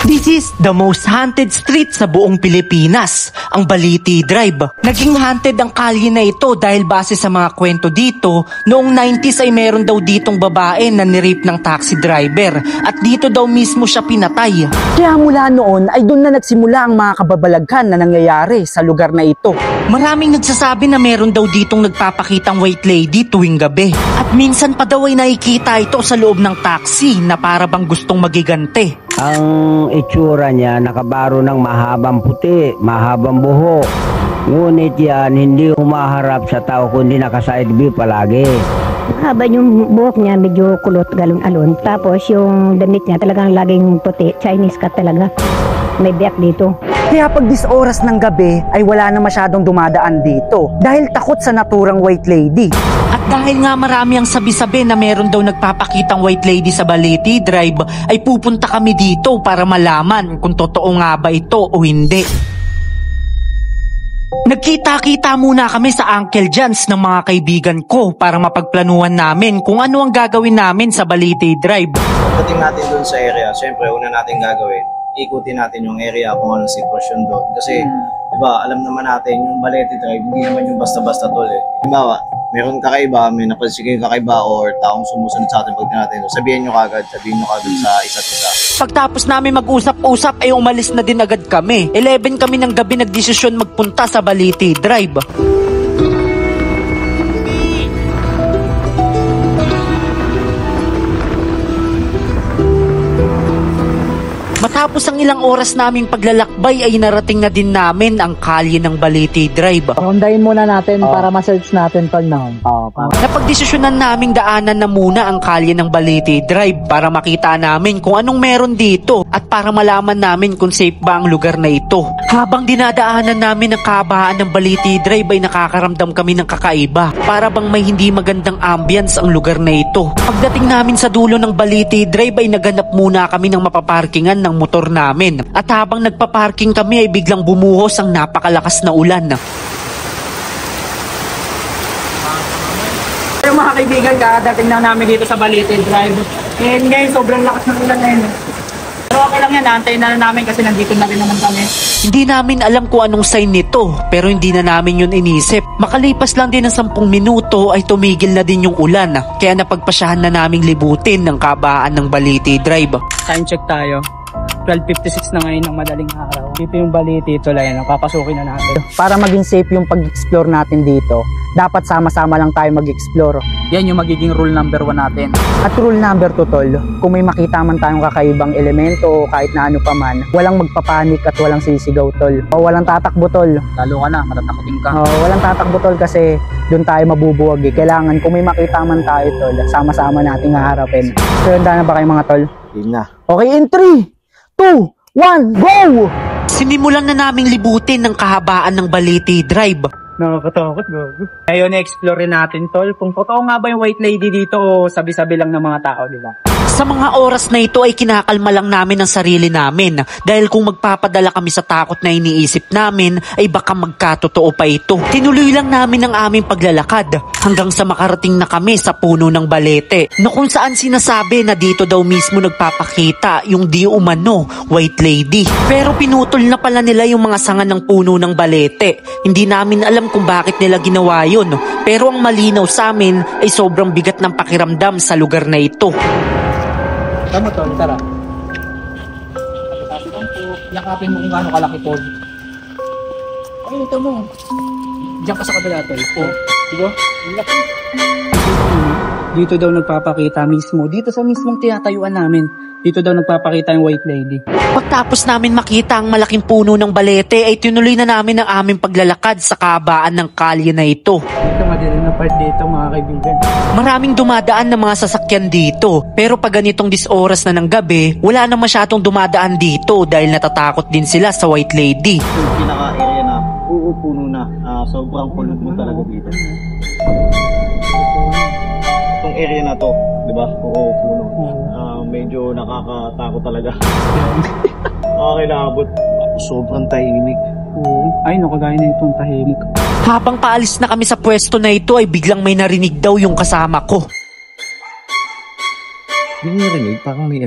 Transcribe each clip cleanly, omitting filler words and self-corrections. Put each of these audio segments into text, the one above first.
This is the most haunted street sa buong Pilipinas, ang Balete Drive. Naging haunted ang kalye na ito dahil base sa mga kwento dito, noong 90s ay meron daw ditong babae na nirape ng taxi driver at dito daw mismo siya pinatay. Kaya mula noon ay doon na nagsimula ang mga kababalaghan na nangyayari sa lugar na ito. Maraming nagsasabi na meron daw ditong nagpapakitang white lady tuwing gabi. At minsan pa daw ay nakikita ito sa loob ng taxi na para bang gustong magigante. Ang itsura niya nakabaro ng mahabang puti, mahabang buhok. Ngunit yan hindi humaharap sa tao kundi naka-side view palagi. Haba yung buhok niya, medyo kulot galon-alon. Tapos yung damit niya talagang laging puti, Chinese cut talaga. May biyak dito. Kaya pag dis oras ng gabi ay wala na masyadong dumadaan dito dahil takot sa naturang white lady. At dahil nga marami ang sabi-sabi na meron daw nagpapakitang white lady sa Balete Drive, ay pupunta kami dito para malaman kung totoo nga ba ito o hindi. Nagkita-kita muna kami sa Uncle John's ng mga kaibigan ko para mapagplanuhan namin kung ano ang gagawin namin sa Balete Drive. Pagdating natin dun sa area, syempre una natin gagawin, ikutin natin yung area kung anong sitwasyon doon. Kasi, diba, alam naman natin, yung Balete Drive, hindi naman yung basta-basta tol eh. Diba, meron kakaiba, may napansin kakaiba or taong sumusunod sa atin pag natin. Sabihin nyo kagad sa isa't isa. Pagtapos namin mag-usap-usap ay umalis na din agad kami. 11 kami ng gabi nagdesisyon magpunta sa Balete Drive. Matapos ang ilang oras naming paglalakbay ay narating na din namin ang kalye ng Balete Drive. Rondahin muna natin para ma-search natin pag noon. Napagdesisyonan naming daanan na muna ang kalye ng Balete Drive para makita namin kung anong meron dito at para malaman namin kung safe ba ang lugar na ito. Habang dinadaanan namin ang kahabaan ng Balete Drive ay nakakaramdam kami ng kakaiba. Para bang may hindi magandang ambience ang lugar na ito. Pagdating namin sa dulo ng Balete Drive ay naganap muna kami ng mapaparkingan ng motor namin. At habang nagpaparking kami ay biglang bumuhos ang napakalakas na ulan. Yung mga kaibigan, kakadating na namin dito sa Balete Drive. And ngayon, sobrang lakas ng ulan ngayon. Pero okay lang yan, naantayin na namin kasi nandito na rin naman kami. Hindi namin alam kung anong sign nito, pero hindi na namin yun inisip. Makalipas lang din ng 10 minuto ay tumigil na din yung ulan, kaya napagpasyahan na naming libutin ng kabaan ng Balete Drive. Time check tayo. 12:56 na ngayon ng madaling araw. Dito yung Balete, ito lang yan. Papasukin na natin. Para maging safe yung pag-explore natin dito, dapat sama-sama lang tayo mag-explore. Yan yung magiging rule number 1 natin. At rule number 2, tol, kung may makita man tayong kakaibang elemento o kahit na ano pa man, walang magpapanik at walang sisigaw, tol. O walang tatakbo, tol. Lalo ka na, matatakotin ka. O walang tatakbo, tol, kasi doon tayo mabubuwag eh. Kailangan, kung may makita man tayo, tol, sama-sama nating haharapin. So, handa na ba kayo mga tol? Yun na. Okay, in 3, 2, 1, go! Sinimulan na naming libutin ng kahabaan ng Balete Drive. Nakakatakot, gago. Ngayon, explore natin, tol, kung totoo nga ba yung white lady dito o sabi-sabi lang ng mga tao, di ba? Sa mga oras na ito ay kinakalma lang namin ang sarili namin dahil kung magpapadala kami sa takot na iniisip namin ay baka magkatotoo pa ito. Tinuloy lang namin ang aming paglalakad hanggang sa makarating na kami sa puno ng balete na kung saan sinasabi na dito daw mismo nagpapakita yung di umano white lady. Pero pinutol na pala nila yung mga sanga ng puno ng balete. Hindi namin alam kung bakit nila ginawa yun, pero ang malinaw sa amin ay sobrang bigat ng pakiramdam sa lugar na ito. Tama, tol, tara. Yakapin mo kung gaano kalaki, tol. Ay, ito mo. Diyan ka sa kabila, tol. Diba? Dito daw nagpapakita mismo. Dito sa mismong tinatayuan namin. Dito daw nagpapakita yung white lady. Pagtapos namin makita ang malaking puno ng balete ay tinuloy na namin ang aming paglalakad sa kahabaan ng kalye na ito. Dito madilim na part dito, mga kaibigan. Maraming dumadaan ng mga sasakyan dito, pero pag ganitong disoras na ng gabi, wala na masyadong dumadaan dito dahil natatakot din sila sa white lady. Yung pinaka-area na puno na, sobrang kulog mo talaga dito. Itong area na to, di ba? Puno. Medyo nakakatakot talaga. Nakakilabot. Sobrang tahimik. Ay, no, kagaya na itong tahimik. Habang paalis na kami sa pwesto na ito ay biglang may narinig daw yung kasama ko. Hindi narinig, parang may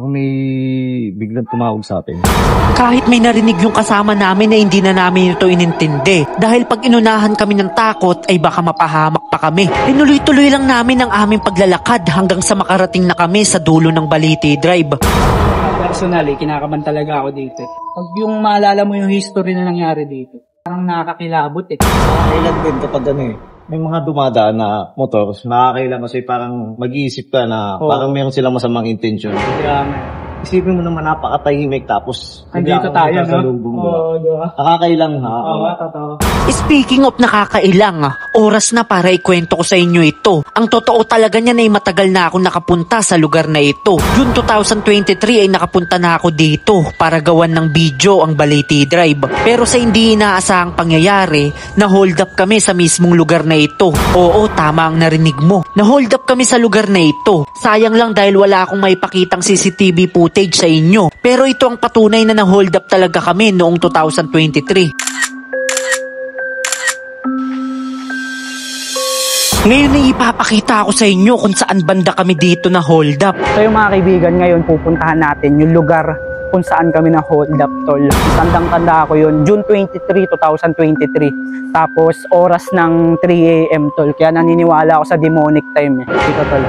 Parang may biglang tumawag sa atin. Kahit may narinig yung kasama namin na hindi na namin ito inintindi. Dahil pag inunahan kami ng takot ay baka mapahamak pa kami. Tinuloy-tuloy lang namin ang aming paglalakad hanggang sa makarating na kami sa dulo ng Balete Drive. Personally, kinakabahan talaga ako dito. Pag yung maalala mo yung history na nangyari dito, parang nakakakilabot eh. Kailan din kapag may mga dumadaan na motor, nakakailan kasi parang mag-iisip ka na parang meron silang masamang intensyon. Kaya nga. Isipin mo naman napakatahimik tapos Andito tayo, no? Oo, nakakailang ha. Oo, totoo. Speaking of nakakailang, oras na para ikwento ko sa inyo ito. Ang totoo talaga niyan ay matagal na ako nakapunta sa lugar na ito. June 2023 ay nakapunta na ako dito para gawan ng video ang Balete Drive. Pero sa hindi inaasahang pangyayari, na-hold up kami sa mismong lugar na ito. Oo, tama ang narinig mo. Na-hold up kami sa lugar na ito. Sayang lang dahil wala akong maipakitang CCTV footage sa inyo. Pero ito ang patunay na na-hold up talaga kami noong 2023. Ngayon ay ipapakita ako sa inyo kung saan banda kami dito na hold up. So yung mga kaibigan, ngayon pupuntahan natin yung lugar kung saan kami na hold up, tol. Tandang-tanda ako yun, June 23, 2023. Tapos oras ng 3 AM, tol. Kaya naniniwala ako sa demonic time eh. Dito, tol.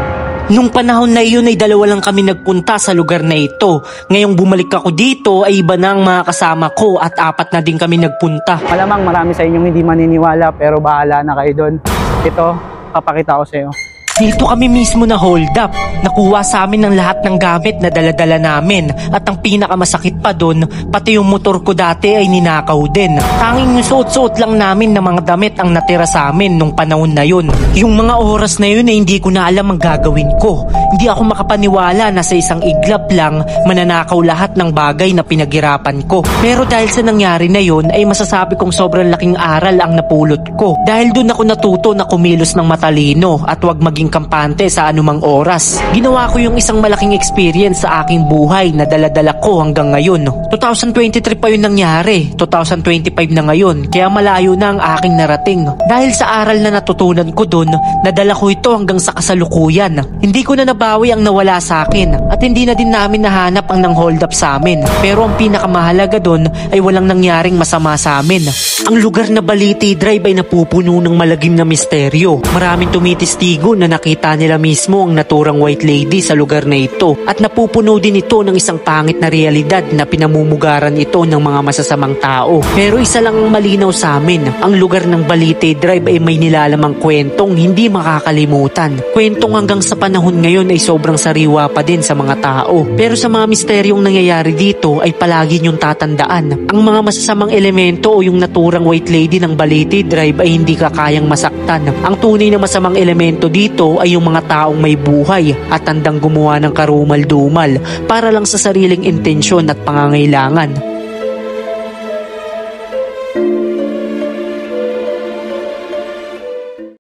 Nung panahon na iyon ay dalawa lang kami nagpunta sa lugar na ito. Ngayong bumalik ako dito ay iba na ang mga kasama ko at 4 na din kami nagpunta. Malamang marami sa inyong hindi maniniwala pero bahala na kayo doon. Ito, papakita ko sa iyo. Dito kami mismo na hold up. Nakuha sa amin ng lahat ng gamit na daladala namin. At ang pinakamasakit pa doon, pati yung motor ko dati ay ninakaw din. Tanging yung suot-suot lang namin na mga damit ang natira sa amin nung panahon na yun. Yung mga oras na yun ay hindi ko na alam ang gagawin ko. Hindi ako makapaniwala na sa isang iglap lang mananakaw lahat ng bagay na pinaghirapan ko. Pero dahil sa nangyari na yun ay masasabi kong sobrang laking aral ang napulot ko. Dahil doon ako natuto na kumilos ng matalino at wag maging kampante sa anumang oras. Ginawa ko yung isang malaking experience sa aking buhay na daladala ko hanggang ngayon. 2023 pa yun nangyari, 2025 na ngayon, kaya malayo na ang aking narating. Dahil sa aral na natutunan ko dun, nadala ko ito hanggang sa kasalukuyan. Hindi ko na nabawi ang nawala sa akin at hindi na din namin nahanap ang nang hold up sa amin. Pero ang pinakamahalaga dun ay walang nangyaring masama sa amin. Ang lugar na Balete Drive ay napupuno ng malagim na misteryo. Maraming tumitistigo na nakita nila mismo ang naturang white lady sa lugar na ito at napupuno din ito ng isang pangit na realidad na pinamumugaran ito ng mga masasamang tao. Pero isa lang ang malinaw sa amin, ang lugar ng Balete Drive ay may nilalamang kwentong hindi makakalimutan. Kwentong hanggang sa panahon ngayon ay sobrang sariwa pa din sa mga tao. Pero sa mga misteryong nangyayari dito ay palagi niyong tatandaan. Ang mga masasamang elemento o yung naturang white lady ng Balete Drive ay hindi kakayang masaktan. Ang tunay na masamang elemento dito ay yung mga taong may buhay at handang gumawa ng karumal-dumal para lang sa sariling intensyon at pangangailangan.